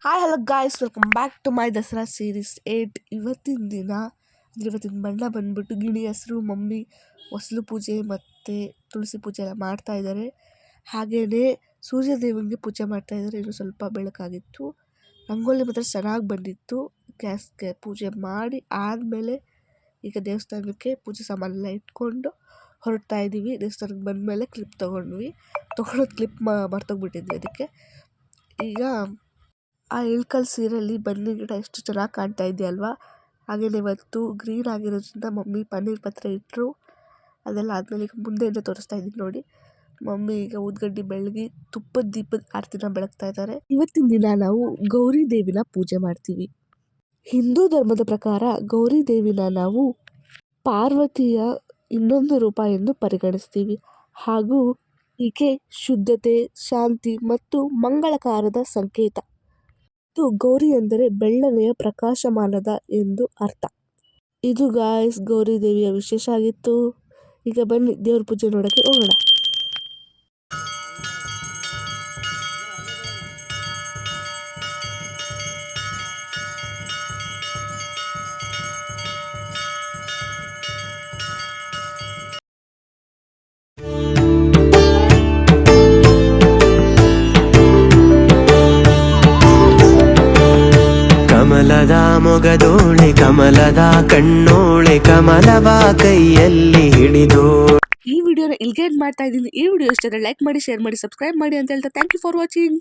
Hi hello guys, welcome back to my Dasara series 8. ಇವತ್ತಿನ ದಿನ ಅಂದರೆ ಇವತ್ತಿನ ಬಣ್ಣ ಬಂದ್ಬಿಟ್ಟು ಗಿಣಿ ಹೆಸರು ಮಮ್ಮಿ ಹೊಸಲು ಪೂಜೆ ಮತ್ತು ತುಳಸಿ ಪೂಜೆ ಎಲ್ಲ ಮಾಡ್ತಾಯಿದ್ದಾರೆ. ಹಾಗೆಯೇ ಸೂರ್ಯದೇವನಿಗೆ ಪೂಜೆ ಮಾಡ್ತಾಯಿದ್ದಾರೆ. ಇನ್ನು ಸ್ವಲ್ಪ ಬೆಳಕಾಗಿತ್ತು. ರಂಗೋಲಿ ಮಾತ್ರ ಚೆನ್ನಾಗಿ ಬಂದಿತ್ತು. ಗ್ಯಾಸ್ಗೆ ಪೂಜೆ ಮಾಡಿ ಆದಮೇಲೆ ಈಗ ದೇವಸ್ಥಾನಕ್ಕೆ ಪೂಜೆ ಸಾಮಾನೆಲ್ಲ ಇಟ್ಕೊಂಡು ಹೊರಡ್ತಾ ಇದ್ದೀವಿ. ದೇವಸ್ಥಾನಕ್ಕೆ ಬಂದಮೇಲೆ ಕ್ಲಿಪ್ ತೊಗೊಂಡ್ವಿ. ತೊಗೊಳೋದು ಕ್ಲಿಪ್ ಮರ್ತೋಗ್ಬಿಟ್ಟಿದ್ವಿ. ಅದಕ್ಕೆ ಈಗ ಆ ಇಳ್ಕಲ್ ಸೀರೆಯಲ್ಲಿ ಬನ್ನಿ ಗಿಡ ಎಷ್ಟು ಚೆನ್ನಾಗಿ ಕಾಣ್ತಾ ಇದೆಯಲ್ವಾ. ಹಾಗೆಯೇ ಇವತ್ತು ಗ್ರೀನ್ ಆಗಿರೋದ್ರಿಂದ ಮಮ್ಮಿ ಪನ್ನೀರ್ ಪತ್ರ ಇಟ್ಟರು. ಅದೆಲ್ಲ ಆದಮೇಲೆ ಈಗ ಮುಂದೆಯಿಂದ ತೋರಿಸ್ತಾ ಇದ್ದೀನಿ ನೋಡಿ. ಮಮ್ಮಿ ಈಗ ಊದ್ಗಡ್ಡಿ ಬೆಳಗಿ ತುಪ್ಪದ ದೀಪದ ಆರತಿನ ಬೆಳಗ್ತಾ ಇದ್ದಾರೆ. ಇವತ್ತಿನ ದಿನ ನಾವು ಗೌರಿ ದೇವಿನ ಪೂಜೆ ಮಾಡ್ತೀವಿ. ಹಿಂದೂ ಧರ್ಮದ ಪ್ರಕಾರ ಗೌರಿ ದೇವಿನ ನಾವು ಪಾರ್ವತಿಯ ಇನ್ನೊಂದು ರೂಪ ಎಂದು ಪರಿಗಣಿಸ್ತೀವಿ. ಹಾಗೂ ಈಕೆ ಶುದ್ಧತೆ, ಶಾಂತಿ ಮತ್ತು ಮಂಗಳಕಾರದ ಸಂಕೇತ. ಇದು ಗೌರಿ ಎಂದರೆ ಬೆಳ್ಳನೆಯ ಪ್ರಕಾಶಮಾನದ ಎಂದು ಅರ್ಥ. ಇದು ಗಾಯ್ಸ್ ಗೌರಿ ದೇವಿಯ ವಿಶೇಷ ಆಗಿತ್ತು. ಈಗ ಬನ್ನಿ ದೇವ್ರ ಪೂಜೆ ನೋಡೋಕ್ಕೆ ಹೋಗೋಣ. ಕಮಲದ ಮೊಗದೋಳೆ ಕಮಲದ ಕಣ್ಣೋಳೆ ಕಮಲವ ಕೈಯಲ್ಲಿ ಹಿಡಿದು. ಈ ವಿಡಿಯೋನ ಇಲ್ಲಿಗೆ ಎಂಡ್ ಮಾಡ್ತಾ ಇದ್ದೀನಿ. ಈ ವಿಡಿಯೋ ಇಷ್ಟ ಆದರೆ ಲೈಕ್ ಮಾಡಿ, ಶೇರ್ ಮಾಡಿ, ಸಬ್ಸ್ಕ್ರೈಬ್ ಮಾಡಿ ಅಂತ ಹೇಳ್ತಾ ಥ್ಯಾಂಕ್ ಯು ಫಾರ್ ವಾಚಿಂಗ್.